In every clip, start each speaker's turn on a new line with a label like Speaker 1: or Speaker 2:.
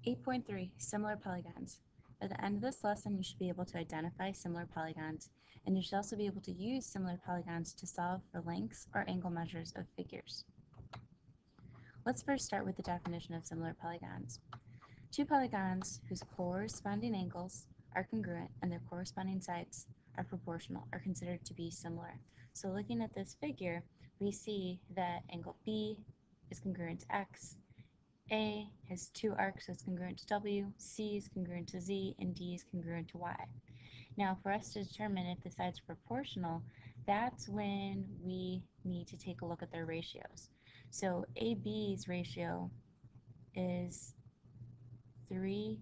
Speaker 1: 8.3 Similar polygons. At the end of this lesson, you should be able to identify similar polygons, and you should also be able to use similar polygons to solve for lengths or angle measures of figures. Let's first start with the definition of similar polygons. Two polygons whose corresponding angles are congruent and their corresponding sides are proportional are considered to be similar. So looking at this figure, we see that angle B is congruent to X, A has two arcs that's congruent to W, C is congruent to Z, and D is congruent to Y. Now, for us to determine if the sides are proportional, that's when we need to take a look at their ratios. So AB's ratio is 3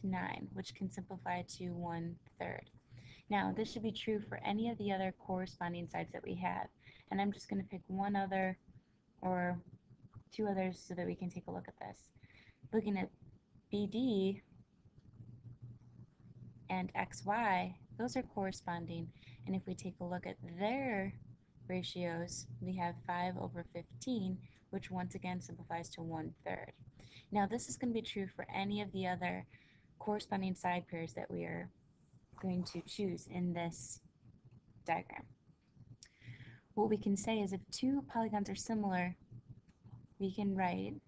Speaker 1: to 9, which can simplify to 1/3. Now, this should be true for any of the other corresponding sides that we have, and I'm just going to pick one other or two others so that we can take a look at this. Looking at BD and XY, those are corresponding, and if we take a look at their ratios, we have 5/15, which once again simplifies to 1/3. Now, this is going to be true for any of the other corresponding side pairs that we are going to choose in this diagram. What we can say is if two polygons are similar, we can write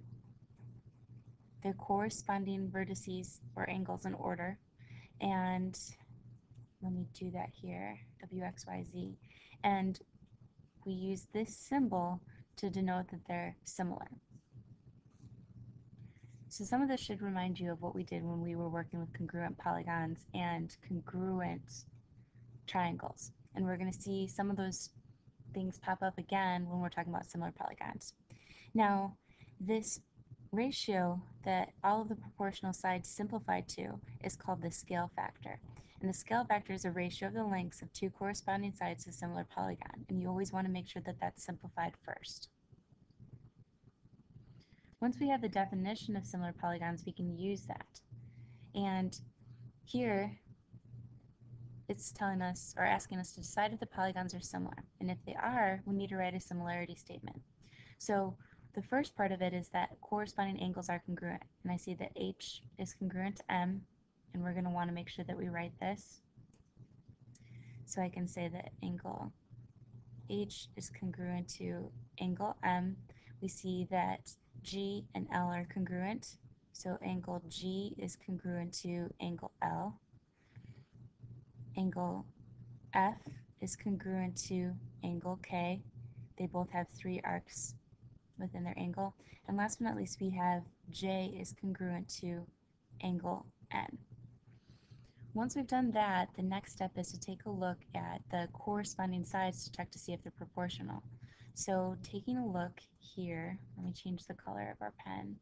Speaker 1: their corresponding vertices or angles in order, and let me do that here, W, X, Y, Z, and we use this symbol to denote that they're similar. So some of this should remind you of what we did when we were working with congruent polygons and congruent triangles. And we're going to see some of those things pop up again when we're talking about similar polygons. Now, this ratio that all of the proportional sides simplified to is called the scale factor. And the scale factor is a ratio of the lengths of two corresponding sides to a similar polygon. And you always want to make sure that that's simplified first. Once we have the definition of similar polygons, we can use that. And here, it's telling us or asking us to decide if the polygons are similar. And if they are, we need to write a similarity statement. So the first part of it is that corresponding angles are congruent. And I see that H is congruent to M, and we're going to want to make sure that we write this. So I can say that angle H is congruent to angle M. We see that G and L are congruent. So angle G is congruent to angle L. Angle F is congruent to angle K. They both have 3 arcs within their angle. And last but not least, we have J is congruent to angle N. Once we've done that, the next step is to take a look at the corresponding sides to check to see if they're proportional. So taking a look here, let me change the color of our pen.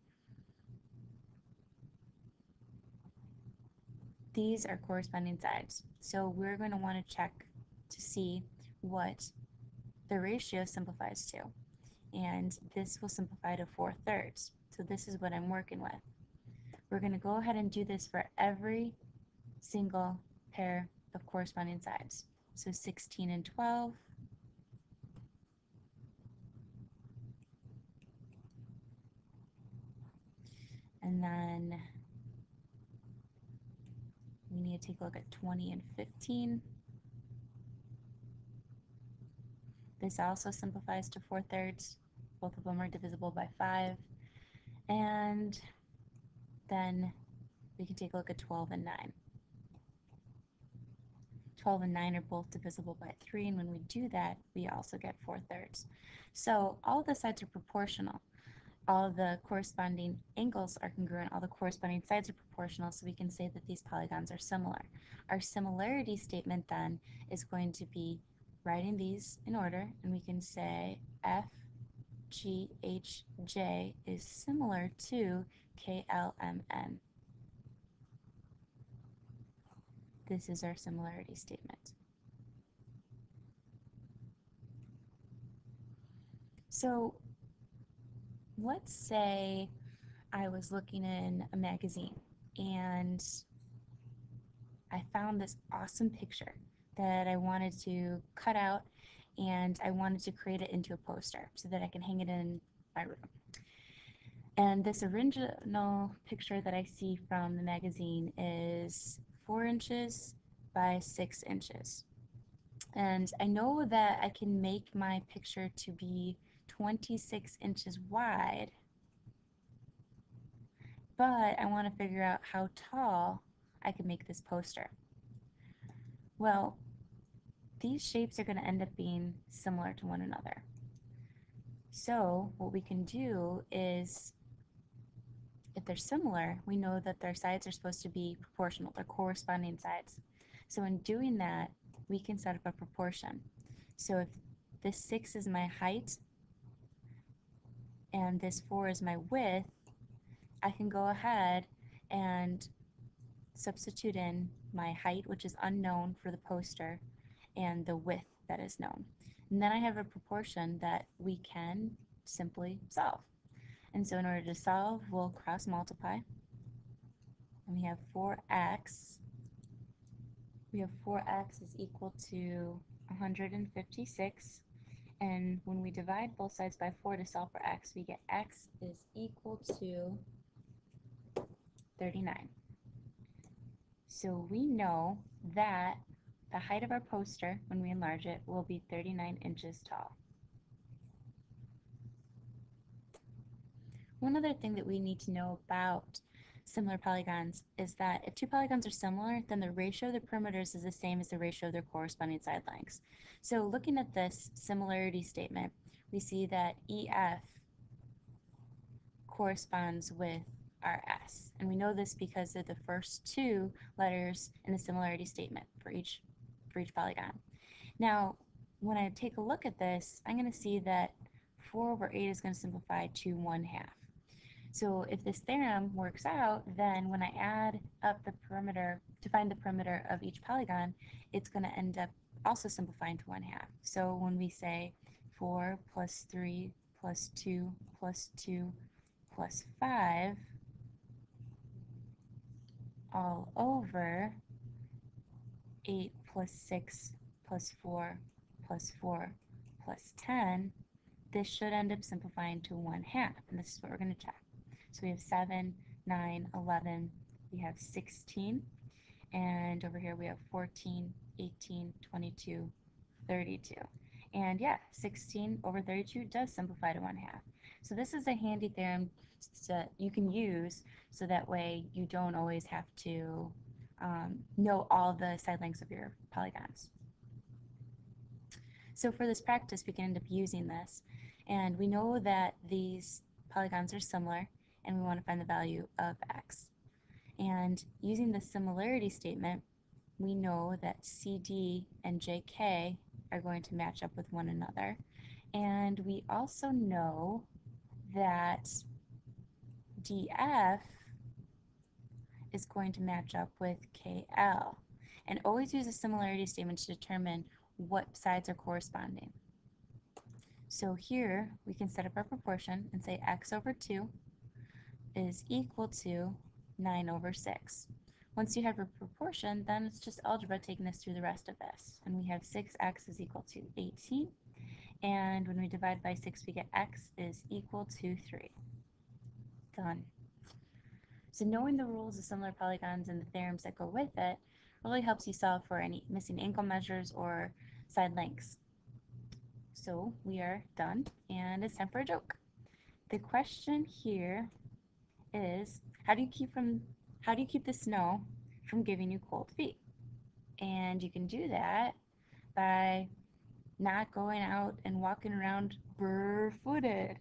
Speaker 1: These are corresponding sides. So we're going to want to check to see what the ratio simplifies to. And this will simplify to 4/3. So this is what I'm working with. We're going to go ahead and do this for every single pair of corresponding sides. So 16 and 12. And then we need to take a look at 20 and 15. This also simplifies to 4/3. Both of them are divisible by 5. And then we can take a look at 12 and 9. 12 and 9 are both divisible by 3, and when we do that, we also get 4/3. So all of the sides are proportional. All of the corresponding angles are congruent, all the corresponding sides are proportional, so we can say that these polygons are similar. Our similarity statement then is going to be writing these in order, and we can say F, G, H, J is similar to K, L, M, N. This is our similarity statement. So let's say I was looking in a magazine and I found this awesome picture that I wanted to cut out, and I wanted to create it into a poster so that I can hang it in my room. And this original picture that I see from the magazine is 4 inches by 6 inches. And I know that I can make my picture to be 26 inches wide, but I want to figure out how tall I can make this poster. Well, these shapes are going to end up being similar to one another. So what we can do is, if they're similar, we know that their sides are supposed to be proportional, their corresponding sides. So in doing that, we can set up a proportion. So if this 6 is my height and this 4 is my width, I can go ahead and substitute in my height, which is unknown for the poster, and the width that is known. And then I have a proportion that we can simply solve. And so in order to solve, we'll cross multiply. And we have 4x. We have 4x is equal to 156. And when we divide both sides by 4 to solve for x, we get x is equal to 39. So we know that the height of our poster, when we enlarge it, will be 39 inches tall. One other thing that we need to know about similar polygons is that if two polygons are similar, then the ratio of the perimeters is the same as the ratio of their corresponding side lengths. So looking at this similarity statement, we see that EF corresponds with our S. And we know this because they're the first two letters in the similarity statement for each polygon. Now, when I take a look at this, I'm going to see that 4 over 8 is going to simplify to 1/2. So if this theorem works out, then when I add up the perimeter to find the perimeter of each polygon, it's going to end up also simplifying to 1/2. So when we say 4 plus 3 plus 2 plus 2 plus 5 all over 8 plus 6 plus 4 plus 4 plus 10, this should end up simplifying to 1/2, and this is what we're going to check. So we have 7, 9, 11, we have 16, and over here we have 14, 18, 22, 32. And yeah, 16 over 32 does simplify to 1/2. So this is a handy theorem that you can use, so that way you don't always have to know all the side lengths of your polygons. So for this practice, we can end up using this, and we know that these polygons are similar, and we want to find the value of x. And using the similarity statement, we know that CD and JK are going to match up with one another. And we also know that DF is going to match up with KL. And always use a similarity statement to determine what sides are corresponding. So here we can set up our proportion and say x over 2 is equal to 9 over 6. Once you have your proportion, then it's just algebra taking us through the rest of this. And we have 6x is equal to 18. And when we divide by 6, we get x is equal to 3. Done. So knowing the rules of similar polygons and the theorems that go with it really helps you solve for any missing angle measures or side lengths. So we are done, and it's time for a joke. The question here is, how do you keep the snow from giving you cold feet? And you can do that by not going out and walking around barefooted.